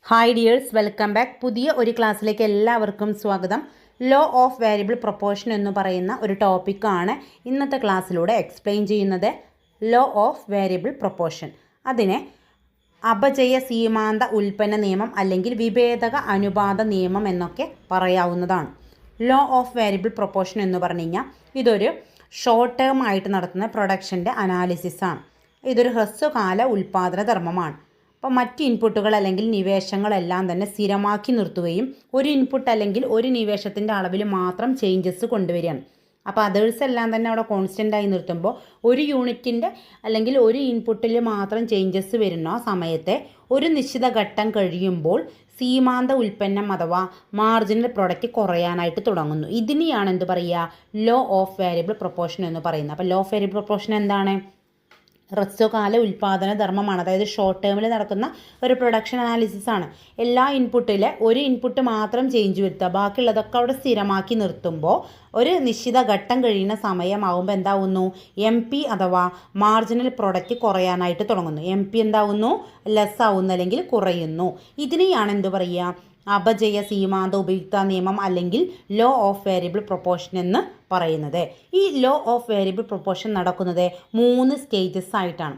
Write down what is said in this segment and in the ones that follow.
Hi dears, welcome back. പുതിയ ഒരു ക്ലാസ്സിലേക്ക് എല്ലാവർക്കും സ്വാഗതം. ലോ ഓഫ് വേരിയബിൾ പ്രൊപ്പോർഷൻ എന്ന് പറയുന്ന ഒരു ടോപ്പിക്കാണ് ഇന്നത്തെ ക്ലാസ്സിലൂടെ എക്സ്പ്ലെയിൻ ചെയ്യുന്നത്. ലോ ഓഫ് വേരിയബിൾ പ്രൊപ്പോർഷൻ, അതിനെ അപചയ സീമാന്ത ഉൽപ്പന്ന നിയമം അല്ലെങ്കിൽ വിഭേദക അനുപാത നിയമം എന്നൊക്കെ പറയാവുന്നതാണ്. ലോ ഓഫ് വേരിയബിൾ പ്രൊപ്പോർഷൻ എന്ന് പറഞ്ഞു കഴിഞ്ഞാൽ ഇതൊരു ഷോർട്ട് ടേം ആയിട്ട് നടത്തുന്ന പ്രൊഡക്ഷൻ്റെ അനാലിസിസാണ്. ഇതൊരു ഹ്രസ്വകാല ഉൽപ്പാദന ധർമ്മമാണ്. അപ്പോൾ മറ്റ് ഇൻപുട്ടുകൾ അല്ലെങ്കിൽ നിവേശങ്ങളെല്ലാം തന്നെ സ്ഥിരമാക്കി നിർത്തുകയും ഒരു ഇൻപുട്ട് അല്ലെങ്കിൽ ഒരു നിവേശത്തിൻ്റെ അളവിൽ മാത്രം ചേഞ്ചസ് കൊണ്ടുവരികയാണ്. അപ്പോൾ അതേഴ്സ് എല്ലാം തന്നെ അവിടെ കോൺസ്റ്റൻ്റായി നിർത്തുമ്പോൾ ഒരു യൂണിറ്റിൻ്റെ അല്ലെങ്കിൽ ഒരു ഇൻപുട്ടിൽ മാത്രം ചേഞ്ചസ് വരുന്ന സമയത്തെ ഒരു നിശ്ചിത ഘട്ടം കഴിയുമ്പോൾ സീമാന്ത ഉൽപ്പന്നം അഥവാ മാർജിനൽ പ്രൊഡക്റ്റ് കുറയാനായിട്ട് തുടങ്ങുന്നു. ഇതിനെയാണ് എന്ത് പറയുക, ലോ ഓഫ് വേരിയബിൾ പ്രൊപ്പോർഷൻ എന്ന് പറയുന്നത്. അപ്പോൾ ലോ ഓഫ് വേരിയബിൾ പ്രൊപ്പോർഷൻ എന്താണ്? ഹ്രസ്വകാല ഉൽപ്പാദന ധർമ്മമാണ്. അതായത് ഷോർട്ട് ടേമിൽ നടക്കുന്ന ഒരു പ്രൊഡക്ഷൻ അനാലിസിസ് ആണ്. എല്ലാ ഇൻപുട്ടിലെ ഒരു ഇൻപുട്ട് മാത്രം ചേഞ്ച് വരുത്തുക, ബാക്കിയുള്ളതൊക്കെ അവിടെ സ്ഥിരമാക്കി നിർത്തുമ്പോൾ ഒരു നിശ്ചിത ഘട്ടം കഴിയുന്ന സമയമാകുമ്പോൾ എന്താവുന്നു, MP അഥവാ മാർജിനൽ പ്രൊഡക്റ്റ് കുറയാനായിട്ട് തുടങ്ങുന്നു. MP എന്താവുന്നു, ലെസ് ആവുന്നു അല്ലെങ്കിൽ കുറയുന്നു. ഇതിനെയാണ് എന്ത് പറയുക, അപചയ സീമാന്ത ഉപയുക്ത നിയമം അല്ലെങ്കിൽ ലോ ഓഫ് വേരിയബിൾ പ്രൊപ്പോർഷൻ എന്ന് പറയുന്നത്. ഈ ലോ ഓഫ് വേരിയബിൾ പ്രൊപ്പോർഷൻ നടക്കുന്നത് 3 സ്റ്റേജസ് ആയിട്ടാണ്.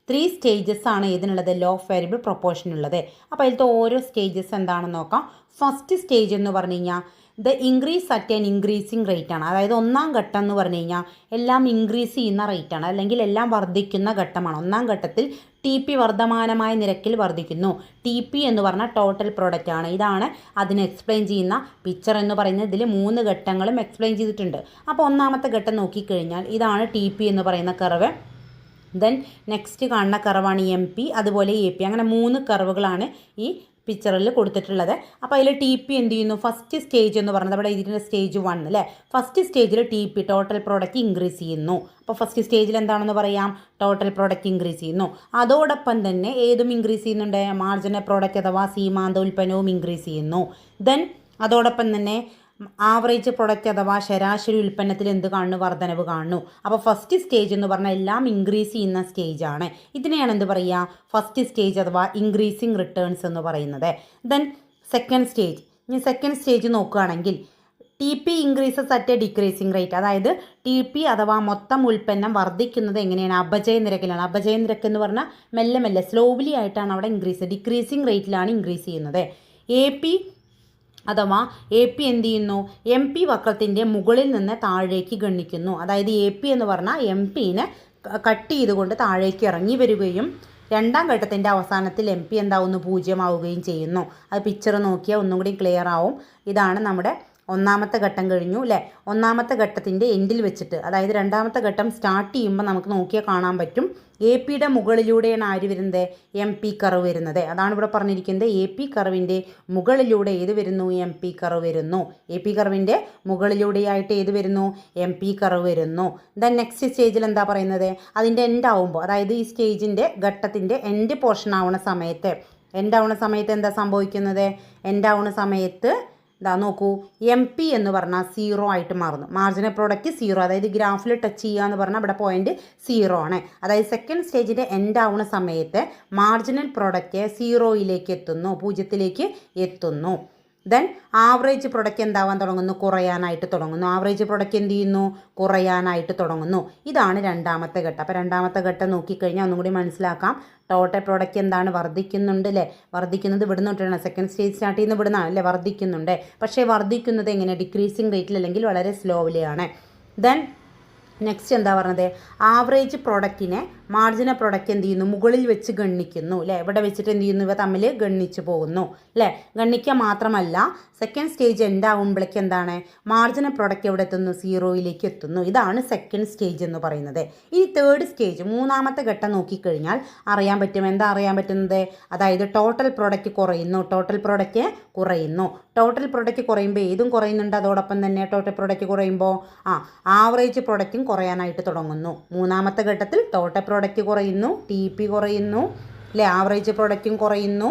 3 സ്റ്റേജസ് ആണ് ഇതിനുള്ളത്, ലോ ഓഫ് വേരിയബിൾ പ്രൊപ്പോർഷനുള്ളത്. അപ്പോൾ അതിലത്തെ ഓരോ സ്റ്റേജസ് എന്താണെന്ന് നോക്കാം. ഫസ്റ്റ് സ്റ്റേജ് എന്ന് പറഞ്ഞു കഴിഞ്ഞാൽ the increase at an increasing rate ആണ്. അതായത് ഒന്നാം ഘട്ടം എന്ന് പറഞ്ഞു കഴിഞ്ഞാൽ എല്ലാം ഇൻക്രീസ് ചെയ്യുന്ന റേറ്റാണ് അല്ലെങ്കിൽ എല്ലാം വർദ്ധിക്കുന്ന ഘട്ടമാണ്. ഒന്നാം ഘട്ടത്തിൽ TP വർദ്ധമാനമായ നിരക്കിൽ വർദ്ധിക്കുന്നു. TP എന്ന് പറഞ്ഞാൽ ടോട്ടൽ പ്രൊഡക്റ്റ് ആണ്. ഇതാണ് അതിനെ എക്സ്പ്ലെയിൻ ചെയ്യുന്ന പിക്ചർ എന്ന് പറയുന്നത്. ഇതിൽ 3 ഘട്ടങ്ങളും എക്സ്പ്ലെയിൻ ചെയ്തിട്ടുണ്ട്. അപ്പോൾ ഒന്നാമത്തെ ഘട്ടം നോക്കിക്കഴിഞ്ഞാൽ ഇതാണ് TP എന്ന് പറയുന്ന കർവ്. ദെൻ നെക്സ്റ്റ് കാണുന്ന കർവാണ് MP, അതുപോലെ AP. അങ്ങനെ 3 കർവുകളാണ് ഈ പിക്ചറിൽ കൊടുത്തിട്ടുള്ളത്. അപ്പോൾ അതിൽ TP എന്ത് ചെയ്യുന്നു, ഫസ്റ്റ് സ്റ്റേജ് എന്ന് പറയുന്നത് അവിടെ ഇതിൻ്റെ സ്റ്റേജ് 1 അല്ലേ. ഫസ്റ്റ് സ്റ്റേജിൽ TP ടോട്ടൽ പ്രോഡക്റ്റ് ഇൻക്രീസ് ചെയ്യുന്നു. അപ്പോൾ ഫസ്റ്റ് സ്റ്റേജിൽ എന്താണെന്ന് പറയാം, ടോട്ടൽ പ്രോഡക്റ്റ് ഇൻക്രീസ് ചെയ്യുന്നു. അതോടൊപ്പം തന്നെ ഏതും ഇൻക്രീസ് ചെയ്യുന്നുണ്ട്, മാർജിനൽ പ്രോഡക്റ്റ് അഥവാ സീമാന്ത ഉൽപ്പന്നവും ഇൻക്രീസ് ചെയ്യുന്നു. ദെൻ അതോടൊപ്പം തന്നെ ആവറേജ് പ്രൊഡക്റ്റ് അഥവാ ശരാശരി ഉൽപ്പന്നത്തിൽ എന്ത് കാണുന്നു, വർധനവ് കാണുന്നു. അപ്പോൾ ഫസ്റ്റ് സ്റ്റേജ് എന്ന് പറഞ്ഞാൽ എല്ലാം ഇൻക്രീസ് ചെയ്യുന്ന സ്റ്റേജാണ്. ഇതിനെയാണ് എന്ത് പറയുക, ഫസ്റ്റ് സ്റ്റേജ് അഥവാ ഇൻക്രീസിങ് റിട്ടേൺസ് എന്ന് പറയുന്നത്. Then second stage. ഇനി സെക്കൻഡ് സ്റ്റേജ് നോക്കുകയാണെങ്കിൽ TP increases at A decreasing rate. അതായത് TP അഥവാ മൊത്തം ഉൽപ്പന്നം വർദ്ധിക്കുന്നത് എങ്ങനെയാണ്, അപചയ നിരക്കിലാണ്. അപചയ നിരക്ക് എന്ന് പറഞ്ഞാൽ മെല്ലെ മെല്ലെ സ്ലോലി ആയിട്ടാണ് അവിടെ ഡിക്രീസിങ് റേറ്റിലാണ് ഇൻക്രീസ് ചെയ്യുന്നത്. AP അഥവാ AP എന്ത് ചെയ്യുന്നു, MP വക്രത്തിൻ്റെ മുകളിൽ നിന്ന് താഴേക്ക് ഗണിക്കുന്നു. അതായത് AP എന്ന് പറഞ്ഞാൽ MPനെ കട്ട് ചെയ്തുകൊണ്ട് താഴേക്ക് ഇറങ്ങി വരികയും രണ്ടാം ഘട്ടത്തിൻ്റെ അവസാനത്തിൽ MP എന്താവുന്നു, 0 ആവുകയും ചെയ്യുന്നു. അത് പിക്ചർ നോക്കിയാൽ ഒന്നും കൂടി ക്ലിയർ ആവും. ഇതാണ് നമ്മുടെ ഒന്നാമത്തെ ഘട്ടം കഴിഞ്ഞു അല്ലേ. ഒന്നാമത്തെ ഘട്ടത്തിൻ്റെ എൻഡിൽ വെച്ചിട്ട്, അതായത് രണ്ടാമത്തെ ഘട്ടം സ്റ്റാർട്ട് ചെയ്യുമ്പോൾ നമുക്ക് നോക്കിയാൽ കാണാൻ പറ്റും APയുടെ മുകളിലൂടെയാണ് ആര് വരുന്നത്, MP കർവ് വരുന്നത്. അതാണ് ഇവിടെ പറഞ്ഞിരിക്കുന്നത്. AP കർവിൻ്റെ മുകളിലൂടെ ഏത് വരുന്നു, MP കർവ് വരുന്നു. AP കർവിൻ്റെ മുകളിലൂടെയായിട്ട് ഏത് വരുന്നു, MP കർവ് വരുന്നു. ദെൻ നെക്സ്റ്റ് സ്റ്റേജിൽ എന്താ പറയുന്നത്, അതിൻ്റെ എൻഡ് ആവുമ്പോൾ, അതായത് ഈ സ്റ്റേജിൻ്റെ ഘട്ടത്തിൻ്റെ എൻഡ് പോർഷൻ ആവുന്ന സമയത്ത് എന്താ സംഭവിക്കുന്നത്, എൻഡ് ആവുന്ന സമയത്ത് ഇതാ നോക്കൂ, MP എന്ന് പറഞ്ഞാൽ 0 ആയിട്ട് മാറുന്നു. മാർജിനൽ പ്രോഡക്റ്റ് 0, അതായത് ഗ്രാഫിൽ ടച്ച് ചെയ്യുക എന്ന് പറഞ്ഞാൽ ഇവിടെ പോയിന്റ് 0 ആണ്. അതായത് സെക്കൻഡ് സ്റ്റേജിൻ്റെ എൻഡ് ആവുന്ന സമയത്ത് മാർജിനൽ പ്രോഡക്റ്റ് 0യിലേക്ക് എത്തുന്നു, 0ത്തിലേക്ക് എത്തുന്നു. ദെൻ ആവറേജ് പ്രൊഡക്റ്റ് എന്താവാൻ തുടങ്ങുന്നു, കുറയാനായിട്ട് തുടങ്ങുന്നു. ആവറേജ് പ്രൊഡക്റ്റ് എന്ത് ചെയ്യുന്നു, കുറയാനായിട്ട് തുടങ്ങുന്നു. ഇതാണ് രണ്ടാമത്തെ ഘട്ടം. അപ്പോൾ രണ്ടാമത്തെ ഘട്ടം നോക്കിക്കഴിഞ്ഞാൽ ഒന്നും കൂടി മനസ്സിലാക്കാം. ടോട്ടൽ പ്രോഡക്റ്റ് എന്താണ്, വർദ്ധിക്കുന്നുണ്ട് അല്ലേ. വർദ്ധിക്കുന്നത് ഇവിടുന്ന് തൊട്ടാണ്, സെക്കൻഡ് സ്റ്റേജ് സ്റ്റാർട്ട് ചെയ്യുന്ന ഇവിടുന്നാണ് അല്ലേ, വർദ്ധിക്കുന്നുണ്ട്. പക്ഷേ വർദ്ധിക്കുന്നത് എങ്ങനെ, ഡിക്രീസിങ് റേറ്റിൽ അല്ലെങ്കിൽ വളരെ സ്ലോലിയാണ്. ദെൻ നെക്സ്റ്റ് എന്താ പറഞ്ഞത്, ആവറേജ് പ്രൊഡക്റ്റിനെ മാർജിനൽ പ്രൊഡക്റ്റ് എന്ത് ചെയ്യുന്നു, മുകളിൽ വെച്ച് ഗണ്ണിക്കുന്നു അല്ലേ. ഇവിടെ വെച്ചിട്ട് എന്ത് ചെയ്യുന്നു, ഇവ തമ്മിൽ ഗണ്ണിച്ച് പോകുന്നു അല്ലേ. ഗണ്ണിക്കുക മാത്രമല്ല സെക്കൻഡ് സ്റ്റേജ് എൻഡ് ആകുമ്പോഴേക്ക് എന്താണ്, മാർജിനൽ പ്രൊഡക്റ്റ് എവിടെ എത്തുന്നു, 0യിലേക്ക് എത്തുന്നു. ഇതാണ് സെക്കൻഡ് സ്റ്റേജ് എന്ന് പറയുന്നത്. ഈ തേർഡ് സ്റ്റേജ്, മൂന്നാമത്തെ ഘട്ടം നോക്കിക്കഴിഞ്ഞാൽ അറിയാൻ പറ്റും. എന്താ അറിയാൻ പറ്റുന്നത്, അതായത് ടോട്ടൽ പ്രൊഡക്റ്റ് കുറയുന്നു. ടോട്ടൽ പ്രൊഡക്റ്റ് കുറയുമ്പോൾ ഏതും കുറയുന്നുണ്ട്. അതോടൊപ്പം തന്നെ ടോട്ടൽ പ്രൊഡക്റ്റ് കുറയുമ്പോൾ ആവറേജ് പ്രൊഡക്റ്റും കുറയാനായിട്ട് തുടങ്ങുന്നു. മൂന്നാമത്തെ ഘട്ടത്തിൽ ടോട്ടൽ പ്രൊഡക്റ്റ് കുറയുന്നു, TP കുറയുന്നു അല്ലേ, ആവറേജ് പ്രൊഡക്റ്റും കുറയുന്നു.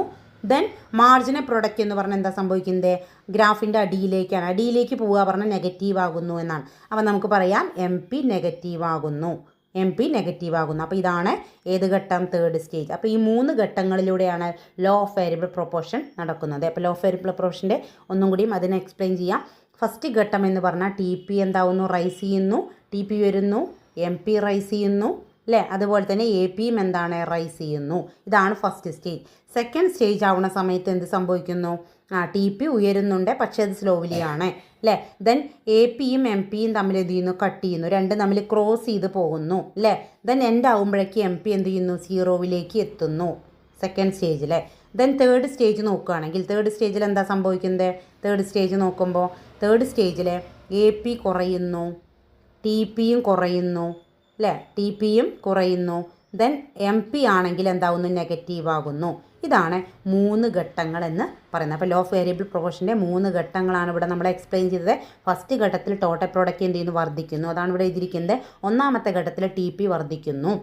ദെൻ മാർജിനൽ പ്രൊഡക്റ്റ് എന്ന് പറഞ്ഞാൽ എന്താ സംഭവിക്കുന്നത്, ഗ്രാഫിൻ്റെ അടിയിലേക്ക് പോവുക പറഞ്ഞാൽ നെഗറ്റീവ് ആകുന്നു എന്നാണ്. അപ്പോൾ നമുക്ക് പറയാം MP നെഗറ്റീവ് ആകുന്നു. എം പി നെഗറ്റീവ് ആകുന്നു. അപ്പോൾ ഇതാണ് ഏത് ഘട്ടം? Third stage. അപ്പോൾ ഈ 3 ഘട്ടങ്ങളിലൂടെയാണ് ലോ ഓഫ് വേരിയബിൾ പ്രൊപ്പോർഷൻ നടക്കുന്നത്. അപ്പോൾ ലോ ഓഫ് വേരിയബിൾ പ്രൊപ്പോർഷൻ്റെ ഒന്നും കൂടിയും അതിനെ എക്സ്പ്ലെയിൻ ചെയ്യാം. ഫസ്റ്റ് ഘട്ടം എന്ന് പറഞ്ഞാൽ ടി പി എന്താവുന്നു? റൈസ് ചെയ്യുന്നു. ടി പി വരുന്നു, എം പി റൈസ് ചെയ്യുന്നു അല്ലേ? അതുപോലെ തന്നെ എ പിയും എന്താണ്? റൈസ് ചെയ്യുന്നു. ഇതാണ് ഫസ്റ്റ് സ്റ്റേജ്. സെക്കൻഡ് സ്റ്റേജ് ആവുന്ന സമയത്ത് എന്ത് സംഭവിക്കുന്നു? ടി പി ഉയരുന്നുണ്ട്, പക്ഷേ അത് സ്ലോലി ആണ് അല്ലേ? ദെൻ എ പിയും എം പിയും തമ്മിൽ എന്ത് ചെയ്യുന്നു? കട്ട് ചെയ്യുന്നു. രണ്ടും തമ്മിൽ ക്രോസ് ചെയ്ത് പോകുന്നു അല്ലേ? ദെൻ എൻഡ് ആകുമ്പോഴേക്ക് എം പി എന്ത് ചെയ്യുന്നു? 0 എത്തുന്നു സെക്കൻഡ് സ്റ്റേജിൽ. ദെൻ തേർഡ് സ്റ്റേജ് നോക്കുകയാണെങ്കിൽ തേർഡ് സ്റ്റേജിൽ എന്താ സംഭവിക്കുന്നത്? തേർഡ് സ്റ്റേജ് നോക്കുമ്പോൾ തേർഡ് സ്റ്റേജിൽ എ പി കുറയുന്നു, ടി പിയും കുറയുന്നു അല്ലേ? ടി പിയും കുറയുന്നു. ദെൻ എം പി ആണെങ്കിൽ എന്താവുന്നു? നെഗറ്റീവ് ആകുന്നു. ഇതാണ് 3 ഘട്ടങ്ങൾ എന്ന് പറയുന്നത്. അപ്പോൾ ലോ ഓഫ് വേരിയബിൾ പ്രൊപ്പോർഷൻ്റെ 3 ഘട്ടങ്ങളാണ് ഇവിടെ നമ്മൾ എക്സ്പ്ലെയിൻ ചെയ്തത്. ഫസ്റ്റ് ഘട്ടത്തിൽ ടോട്ടൽ പ്രോഡക്റ്റ് എന്ത് ചെയ്യുന്നു? വർദ്ധിക്കുന്നു. അതാണ് ഇവിടെ എഴുതിയിരിക്കുന്നത്. ഒന്നാമത്തെ ഘട്ടത്തിൽ ടി പി വർദ്ധിക്കുന്നു.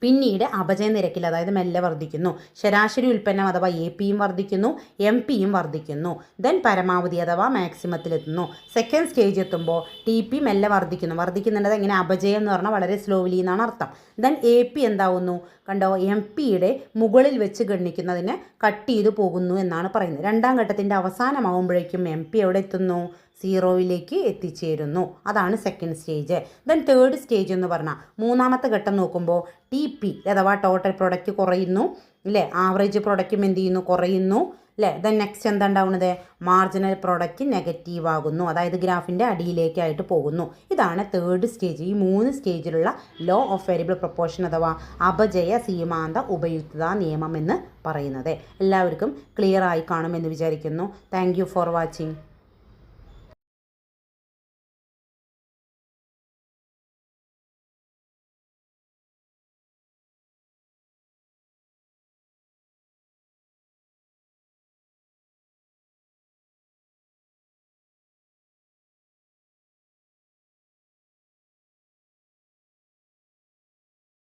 പിന്നീട് അപചയ നിരക്കിൽ, അതായത് മെല്ലെ വർദ്ധിക്കുന്നു. ശരാശരി ഉൽപ്പന്നം അഥവാ എ പിയും വർദ്ധിക്കുന്നു, എം പിയും വർദ്ധിക്കുന്നു. ദെൻ പരമാവധി അഥവാ മാക്സിമത്തിലെത്തുന്നു. സെക്കൻഡ് സ്റ്റേജ് എത്തുമ്പോൾ ടി പി മെല്ലെ വർദ്ധിക്കുന്നുണ്ട്. ഇങ്ങനെ അപജയം എന്ന് പറഞ്ഞാൽ വളരെ സ്ലോലി എന്നാണ് അർത്ഥം. ദെൻ എ പി എന്താവുന്നു? കണ്ടോ? എം പിയുടെ മുകളിൽ വെച്ച് ഗണിക്കുന്നതിന് കട്ട് ചെയ്തു പോകുന്നു എന്നാണ് പറയുന്നത്. രണ്ടാം ഘട്ടത്തിൻ്റെ അവസാനമാകുമ്പോഴേക്കും എം പി എവിടെ എത്തുന്നു? 0 എത്തിച്ചേരുന്നു. അതാണ് second stage. Then third stage എന്ന് പറഞ്ഞാൽ മൂന്നാമത്തെ ഘട്ടം നോക്കുമ്പോൾ ടി പി അഥവാ ടോട്ടൽ പ്രൊഡക്റ്റ് കുറയുന്നു അല്ലേ? ആവറേജ് പ്രൊഡക്റ്റും എന്ത് ചെയ്യുന്നു? കുറയുന്നു അല്ലേ? ദെൻ നെക്സ്റ്റ് എന്താ ഉണ്ടാവുന്നത്? മാർജിനൽ പ്രൊഡക്റ്റ് നെഗറ്റീവ് ആകുന്നു. അതായത് ഗ്രാഫിൻ്റെ അടിയിലേക്കായിട്ട് പോകുന്നു. ഇതാണ് തേർഡ് സ്റ്റേജ്. ഈ 3 സ്റ്റേജിലുള്ള ലോ ഓഫ് വേരിയബിൾ പ്രൊപ്പോർഷൻ അഥവാ അപജയ സീമാന്ത ഉപയുക്തത നിയമം എന്ന് പറയുന്നത്. എല്ലാവർക്കും ക്ലിയർ ആയി കാണുമെന്ന് വിചാരിക്കുന്നു. Thank you for watching.